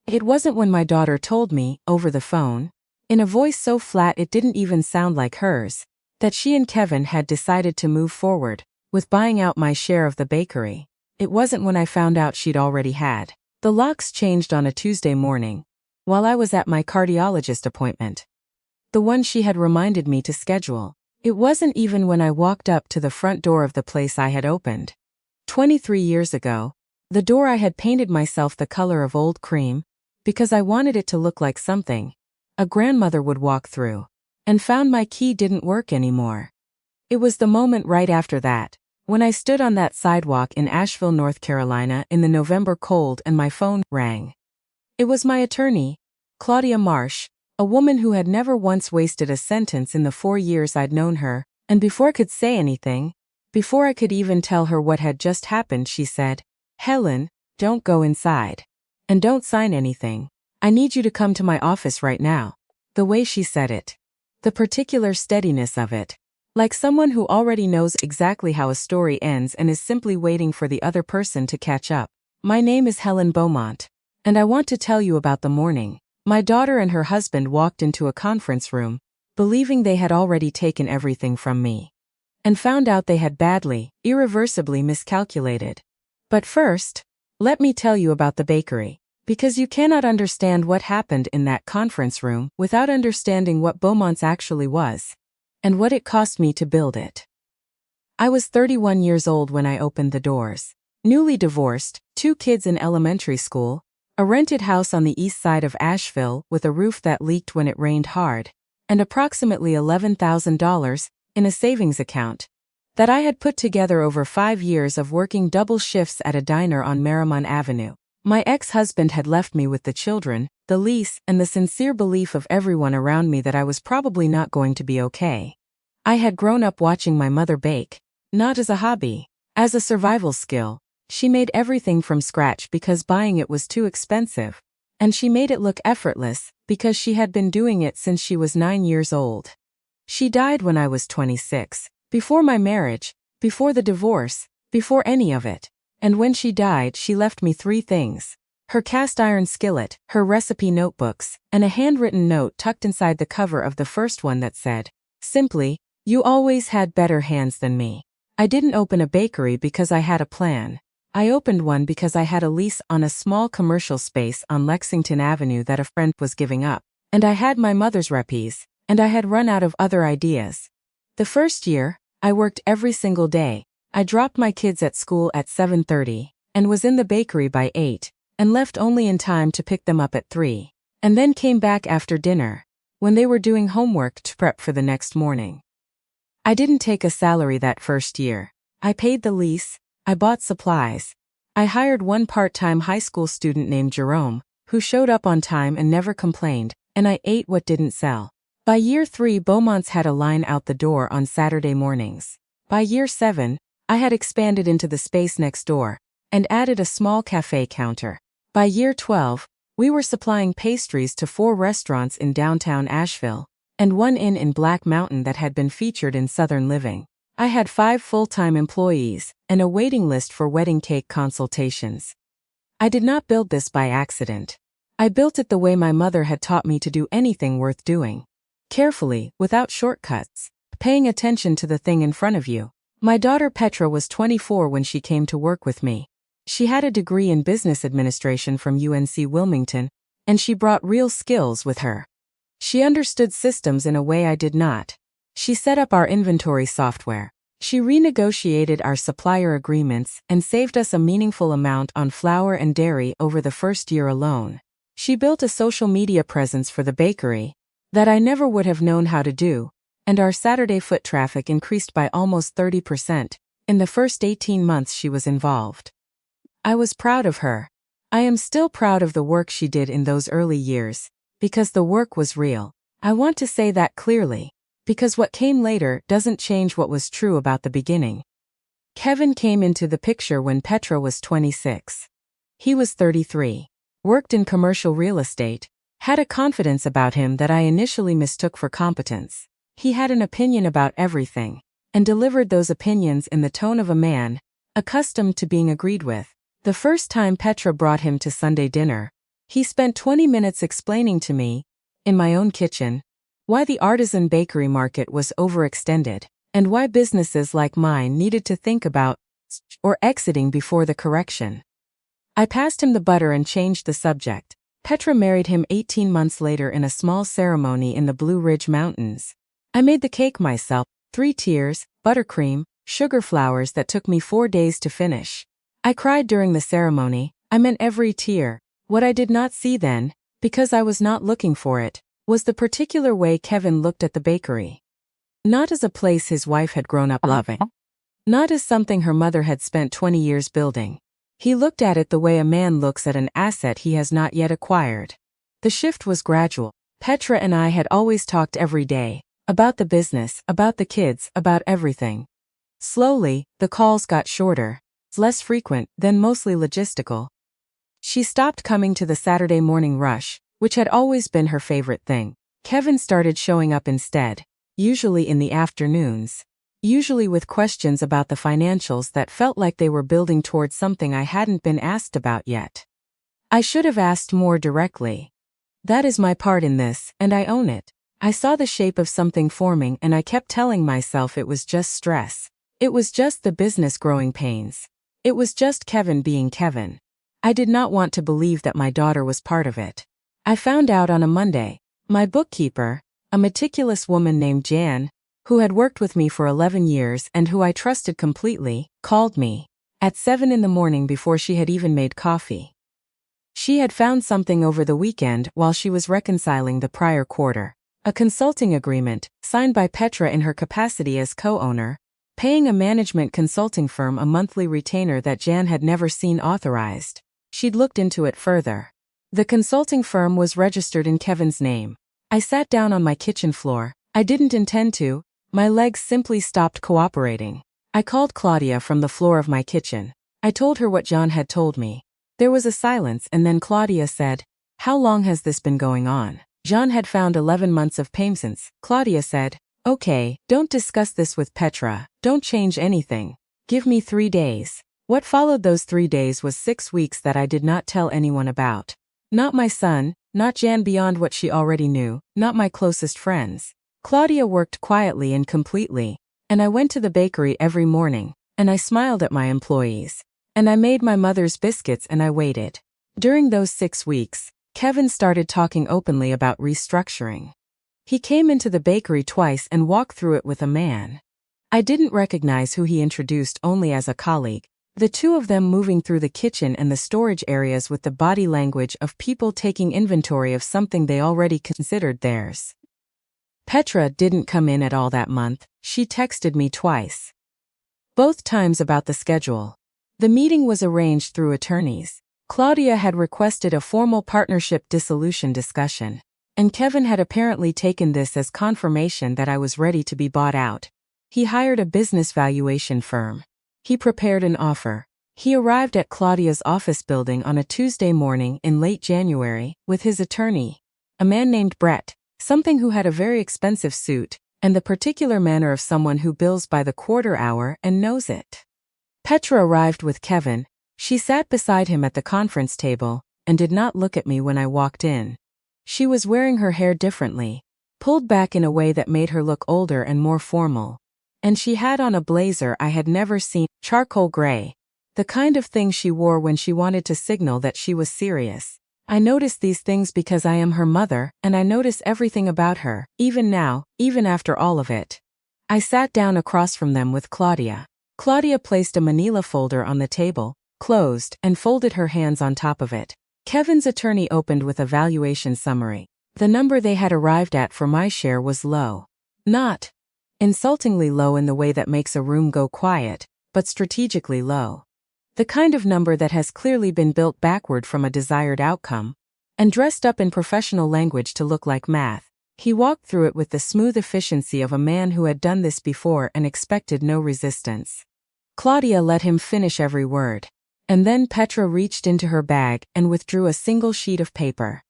It wasn't when my daughter told me, over the phone, in a voice so flat it didn't even sound like hers, that she and Kevin had decided to move forward with buying out my share of the bakery. It wasn't when I found out she'd already had the locks changed on a Tuesday morning, while I was at my cardiologist appointment. The one she had reminded me to schedule. It wasn't even when I walked up to the front door of the place I had opened 23 years ago, the door I had painted myself the color of old cream, because I wanted it to look like something a grandmother would walk through, and found my key didn't work anymore. It was the moment right after that, when I stood on that sidewalk in Asheville, North Carolina in the November cold and my phone rang. It was my attorney, Claudia Marsh, a woman who had never once wasted a sentence in the 4 years I'd known her, and before I could say anything, before I could even tell her what had just happened, she said, "Helen, don't go inside. And don't sign anything. I need you to come to my office right now." The way she said it. The particular steadiness of it. Like someone who already knows exactly how a story ends and is simply waiting for the other person to catch up. "My name is Helen Beaumont, and I want to tell you about the morning my daughter and her husband walked into a conference room, believing they had already taken everything from me, and found out they had badly, irreversibly miscalculated. But first, let me tell you about the bakery, because you cannot understand what happened in that conference room without understanding what Beaumont's actually was, and what it cost me to build it. I was 31 years old when I opened the doors. Newly divorced, 2 kids in elementary school, a rented house on the east side of Asheville with a roof that leaked when it rained hard, and approximately $11,000 in a savings account that I had put together over 5 years of working double shifts at a diner on Merrimon Avenue. My ex-husband had left me with the children, the lease, and the sincere belief of everyone around me that I was probably not going to be okay. I had grown up watching my mother bake, not as a hobby, as a survival skill. She made everything from scratch because buying it was too expensive, and she made it look effortless because she had been doing it since she was 9 years old. She died when I was 26, before my marriage, before the divorce, before any of it. And when she died, she left me 3 things: her cast iron skillet, her recipe notebooks, and a handwritten note tucked inside the cover of the first one that said, simply, "You always had better hands than me." I didn't open a bakery because I had a plan. I opened one because I had a lease on a small commercial space on Lexington Avenue that a friend was giving up, and I had my mother's recipes, and I had run out of other ideas. The first year, I worked every single day. I dropped my kids at school at 7:30, and was in the bakery by 8, and left only in time to pick them up at 3, and then came back after dinner, when they were doing homework to prep for the next morning. I didn't take a salary that first year. I paid the lease, I bought supplies. I hired one part-time high school student named Jerome, who showed up on time and never complained, and I ate what didn't sell. By year 3, Beaumont's had a line out the door on Saturday mornings. By year 7, I had expanded into the space next door, and added a small cafe counter. By year 12, we were supplying pastries to 4 restaurants in downtown Asheville, and one inn in Black Mountain that had been featured in Southern Living. I had 5 full-time employees, and a waiting list for wedding cake consultations. I did not build this by accident. I built it the way my mother had taught me to do anything worth doing. Carefully, without shortcuts, paying attention to the thing in front of you. My daughter Petra was 24 when she came to work with me. She had a degree in business administration from UNC Wilmington, and she brought real skills with her. She understood systems in a way I did not. She set up our inventory software. She renegotiated our supplier agreements and saved us a meaningful amount on flour and dairy over the first year alone. She built a social media presence for the bakery that I never would have known how to do, and our Saturday foot traffic increased by almost 30% in the first 18 months she was involved. I was proud of her. I am still proud of the work she did in those early years, because the work was real. I want to say that clearly, because what came later doesn't change what was true about the beginning. Kevin came into the picture when Petra was 26. He was 33, worked in commercial real estate, had a confidence about him that I initially mistook for competence. He had an opinion about everything, and delivered those opinions in the tone of a man accustomed to being agreed with. The first time Petra brought him to Sunday dinner, He spent 20 minutes explaining to me, in my own kitchen, why the artisan bakery market was overextended, and why businesses like mine needed to think about or exiting before the correction. I passed him the butter and changed the subject. Petra married him 18 months later in a small ceremony in the Blue Ridge Mountains. I made the cake myself, 3 tiers, buttercream, sugar flowers that took me 4 days to finish. I cried during the ceremony. I meant every tier. What I did not see then, because I was not looking for it, was the particular way Kevin looked at the bakery. Not as a place his wife had grown up loving. Not as something her mother had spent 20 years building. He looked at it the way a man looks at an asset he has not yet acquired. The shift was gradual. Petra and I had always talked every day, about the business, about the kids, about everything. Slowly, the calls got shorter, less frequent, then mostly logistical. She stopped coming to the Saturday morning rush, which had always been her favorite thing. Kevin started showing up instead, usually in the afternoons. Usually with questions about the financials that felt like they were building towards something I hadn't been asked about yet. I should have asked more directly. That is my part in this, and I own it. I saw the shape of something forming and I kept telling myself it was just stress. It was just the business growing pains. It was just Kevin being Kevin. I did not want to believe that my daughter was part of it. I found out on a Monday. My bookkeeper, a meticulous woman named Jan, who had worked with me for 11 years and who I trusted completely, called me at 7 in the morning before she had even made coffee. She had found something over the weekend while she was reconciling the prior quarter. A consulting agreement, signed by Petra in her capacity as co-owner, paying a management consulting firm a monthly retainer that Jan had never seen authorized. She'd looked into it further. The consulting firm was registered in Kevin's name. I sat down on my kitchen floor. I didn't intend to. My legs simply stopped cooperating. I called Claudia from the floor of my kitchen. I told her what John had told me. There was a silence and then Claudia said, "How long has this been going on?" John had found 11 months of payments. Claudia said, "Okay, don't discuss this with Petra. Don't change anything. Give me 3 days." What followed those 3 days was 6 weeks that I did not tell anyone about. Not my son, not Jan beyond what she already knew, not my closest friends. Claudia worked quietly and completely, and I went to the bakery every morning, and I smiled at my employees, and I made my mother's biscuits and I waited. During those 6 weeks, Kevin started talking openly about restructuring. He came into the bakery twice and walked through it with a man. I didn't recognize who he introduced only as a colleague. The two of them moving through the kitchen and the storage areas with the body language of people taking inventory of something they already considered theirs. Petra didn't come in at all that month. She texted me twice. Both times about the schedule. The meeting was arranged through attorneys. Claudia had requested a formal partnership dissolution discussion, and Kevin had apparently taken this as confirmation that I was ready to be bought out. He hired a business valuation firm. He prepared an offer. He arrived at Claudia's office building on a Tuesday morning in late January with his attorney, a man named Brett, something who had a very expensive suit, and the particular manner of someone who bills by the quarter hour and knows it. Petra arrived with Kevin. She sat beside him at the conference table and did not look at me when I walked in. She was wearing her hair differently, pulled back in a way that made her look older and more formal. And she had on a blazer I had never seen, charcoal gray, the kind of thing she wore when she wanted to signal that she was serious. I notice these things because I am her mother, and I notice everything about her, even now, even after all of it. I sat down across from them with Claudia. Claudia placed a manila folder on the table, closed, and folded her hands on top of it. Kevin's attorney opened with a valuation summary. The number they had arrived at for my share was low. Not insultingly low in the way that makes a room go quiet, but strategically low. The kind of number that has clearly been built backward from a desired outcome, and dressed up in professional language to look like math. He walked through it with the smooth efficiency of a man who had done this before and expected no resistance. Claudia let him finish every word. And then Petra reached into her bag and withdrew a single sheet of paper.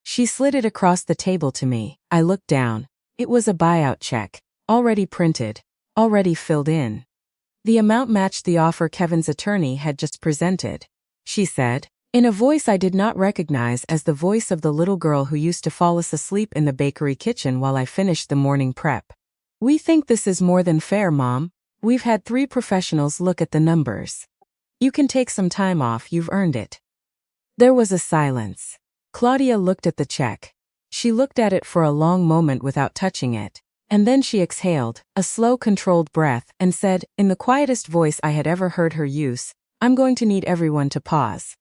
She slid it across the table to me. I looked down. It was a buyout check. Already printed, already filled in. The amount matched the offer Kevin's attorney had just presented. She said, in a voice I did not recognize as the voice of the little girl who used to fall asleep in the bakery kitchen while I finished the morning prep. "We think this is more than fair, Mom. We've had 3 professionals look at the numbers. You can take some time off, you've earned it." There was a silence. Claudia looked at the check. She looked at it for a long moment without touching it, and then she exhaled, a slow, controlled breath, and said, in the quietest voice I had ever heard her use, "I'm going to need everyone to pause."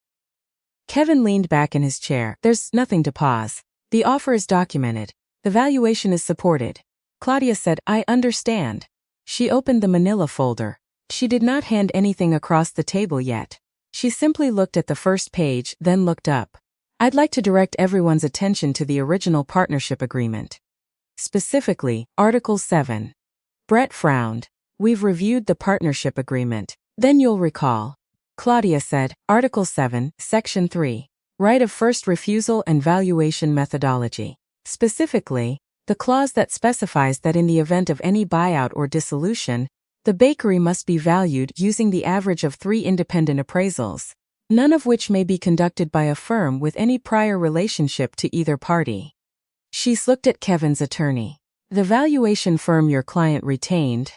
Kevin leaned back in his chair. "There's nothing to pause. The offer is documented. The valuation is supported." Claudia said, "I understand." She opened the manila folder. She did not hand anything across the table yet. She simply looked at the first page, then looked up. "I'd like to direct everyone's attention to the original partnership agreement. Specifically, Article 7. Brett frowned. "We've reviewed the partnership agreement. Then you'll recall." Claudia said, "Article 7, Section 3. Right of first refusal and valuation methodology. Specifically, the clause that specifies that in the event of any buyout or dissolution, the bakery must be valued using the average of 3 independent appraisals, none of which may be conducted by a firm with any prior relationship to either party." She looked at Kevin's attorney. "The valuation firm your client retained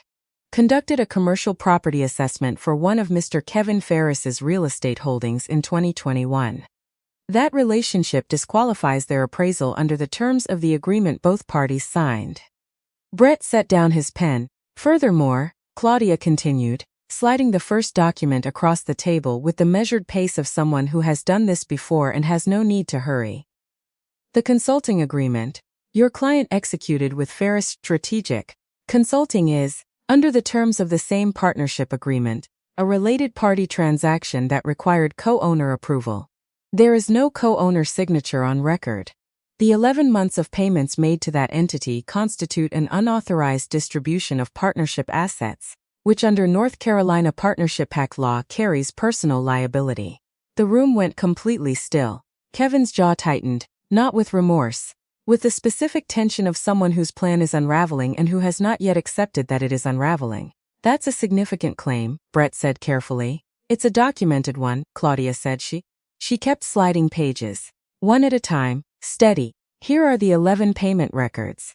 conducted a commercial property assessment for one of Mr. Kevin Ferris's real estate holdings in 2021. That relationship disqualifies their appraisal under the terms of the agreement both parties signed." Brett set down his pen. "Furthermore," Claudia continued, sliding the first document across the table with the measured pace of someone who has done this before and has no need to hurry, "the consulting agreement your client executed with Ferris Strategic Consulting is, under the terms of the same partnership agreement, a related party transaction that required co-owner approval. There is no co-owner signature on record. The 11 months of payments made to that entity constitute an unauthorized distribution of partnership assets, which under North Carolina Partnership Act law carries personal liability." The room went completely still. Kevin's jaw tightened, not with remorse, with the specific tension of someone whose plan is unraveling and who has not yet accepted that it is unraveling. "That's a significant claim," Brett said carefully. "It's a documented one," Claudia said. She kept sliding pages, one at a time, steady. "Here are the 11 payment records.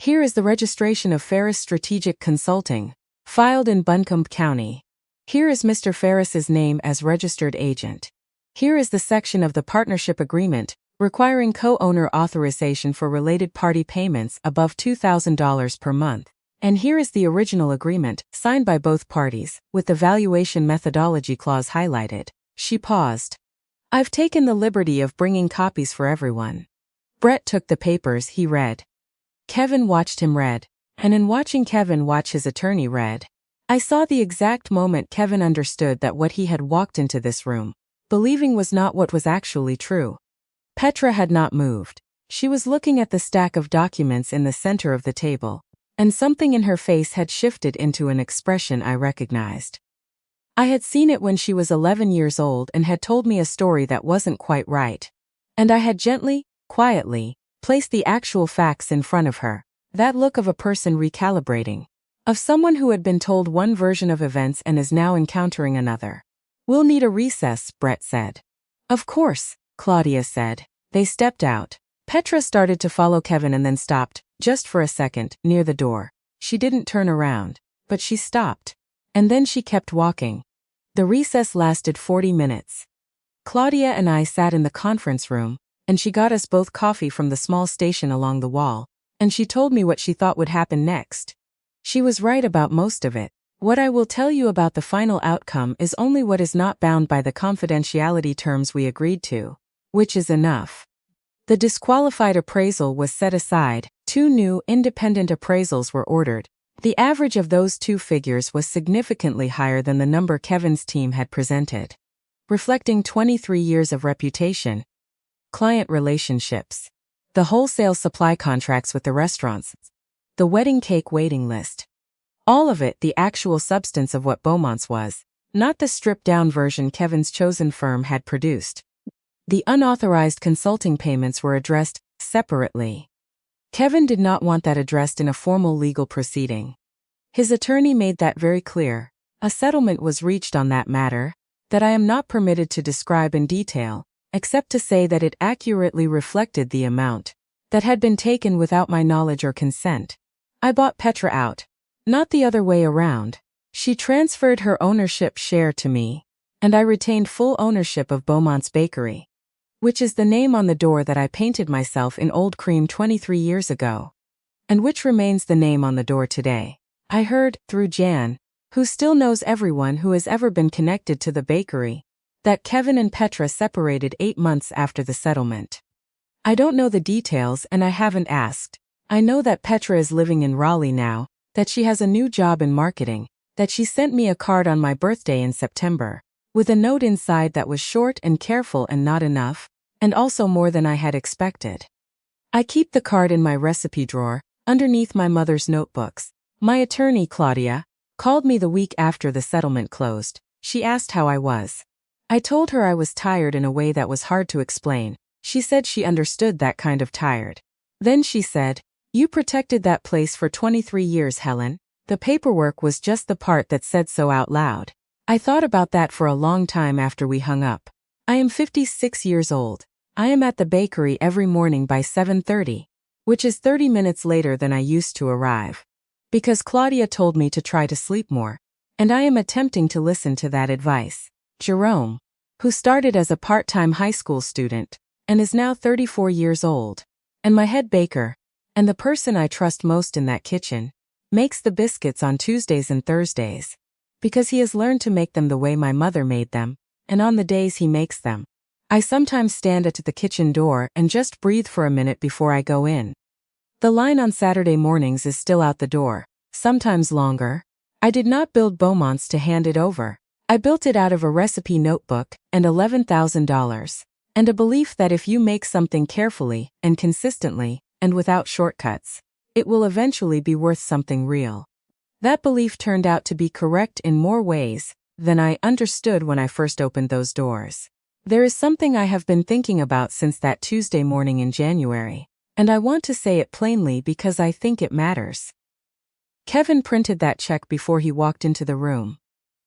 Here is the registration of Ferris Strategic Consulting, filed in Buncombe County. Here is Mr. Ferris's name as registered agent. Here is the section of the partnership agreement requiring co-owner authorization for related party payments above $2,000 per month. And here is the original agreement, signed by both parties, with the valuation methodology clause highlighted." She paused. "I've taken the liberty of bringing copies for everyone." Brett took the papers. He read. Kevin watched him read, and in watching Kevin watch his attorney read, I saw the exact moment Kevin understood that what he had walked into this room believing was not what was actually true. Petra had not moved. She was looking at the stack of documents in the center of the table, and something in her face had shifted into an expression I recognized. I had seen it when she was 11 years old and had told me a story that wasn't quite right. And I had gently, quietly, placed the actual facts in front of her. That look of a person recalibrating. Of someone who had been told one version of events and is now encountering another. "We'll need a recess," Brett said. "Of course," Claudia said. They stepped out. Petra started to follow Kevin and then stopped, just for a second, near the door. She didn't turn around, but she stopped. And then she kept walking. The recess lasted 40 minutes. Claudia and I sat in the conference room, and she got us both coffee from the small station along the wall, and she told me what she thought would happen next. She was right about most of it. What I will tell you about the final outcome is only what is not bound by the confidentiality terms we agreed to, which is enough. The disqualified appraisal was set aside, 2 new independent appraisals were ordered. The average of those 2 figures was significantly higher than the number Kevin's team had presented, reflecting 23 years of reputation, client relationships, the wholesale supply contracts with the restaurants, the wedding cake waiting list. All of it the actual substance of what Beaumont's was, not the stripped-down version Kevin's chosen firm had produced. The unauthorized consulting payments were addressed separately. Kevin did not want that addressed in a formal legal proceeding. His attorney made that very clear. A settlement was reached on that matter. that I am not permitted to describe in detail, except to say that it accurately reflected the amount that had been taken without my knowledge or consent. I bought Petra out. Not the other way around. She transferred her ownership share to me, and I retained full ownership of Beaumont's Bakery, which is the name on the door that I painted myself in old cream 23 years ago, and which remains the name on the door today. I heard, through Jan, who still knows everyone who has ever been connected to the bakery, that Kevin and Petra separated 8 months after the settlement. I don't know the details and I haven't asked. I know that Petra is living in Raleigh now, that she has a new job in marketing, that she sent me a card on my birthday in September, with a note inside that was short and careful and not enough, and also more than I had expected. I keep the card in my recipe drawer, underneath my mother's notebooks. My attorney, Claudia, called me the week after the settlement closed. She asked how I was. I told her I was tired in a way that was hard to explain. She said she understood that kind of tired. Then she said, "You protected that place for 23 years, Helen." The paperwork was just the part that said so out loud. I thought about that for a long time after we hung up. I am 56 years old. I am at the bakery every morning by 7:30, which is 30 minutes later than I used to arrive. Because Claudia told me to try to sleep more, and I am attempting to listen to that advice. Jerome, who started as a part-time high school student, and is now 34 years old, and my head baker, and the person I trust most in that kitchen, makes the biscuits on Tuesdays and Thursdays, because he has learned to make them the way my mother made them, and on the days he makes them, I sometimes stand at the kitchen door and just breathe for a minute before I go in. The line on Saturday mornings is still out the door, sometimes longer. I did not build Beaumont's to hand it over. I built it out of a recipe notebook and $11,000, and a belief that if you make something carefully and consistently and without shortcuts, it will eventually be worth something real. That belief turned out to be correct in more ways than I understood when I first opened those doors. There is something I have been thinking about since that Tuesday morning in January, and I want to say it plainly because I think it matters. Kevin printed that check before he walked into the room.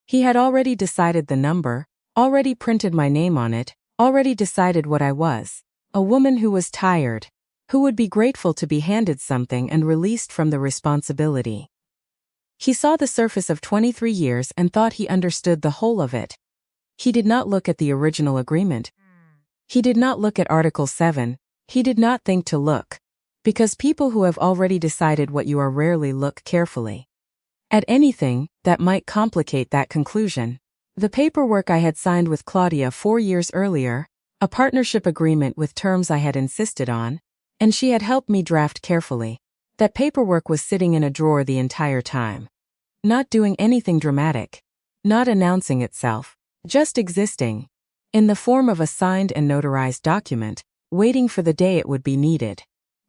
He had already decided the number, already printed my name on it, already decided what I was, a woman who was tired, who would be grateful to be handed something and released from the responsibility. He saw the surface of 23 years and thought he understood the whole of it. He did not look at the original agreement. He did not look at Article 7. He did not think to look. Because people who have already decided what you are rarely look carefully at anything that might complicate that conclusion. The paperwork I had signed with Claudia 4 years earlier, a partnership agreement with terms I had insisted on, and she had helped me draft carefully. That paperwork was sitting in a drawer the entire time. Not doing anything dramatic. Not announcing itself. Just existing. In the form of a signed and notarized document, waiting for the day it would be needed.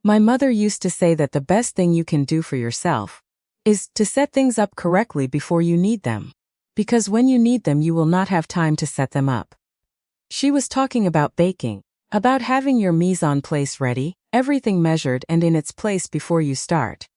My mother used to say that the best thing you can do for yourself is to set things up correctly before you need them. Because when you need them you will not have time to set them up. She was talking about baking, about having your mise en place ready, everything measured and in its place before you start.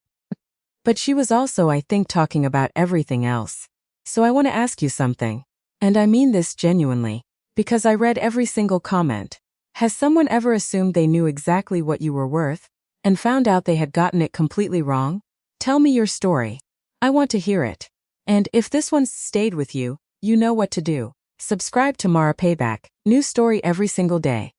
But she was also, I think, talking about everything else. So I want to ask you something. And I mean this genuinely, because I read every single comment. Has someone ever assumed they knew exactly what you were worth, and found out they had gotten it completely wrong? Tell me your story. I want to hear it. And if this one's stayed with you, you know what to do. Subscribe to Mara Payback. New story every single day.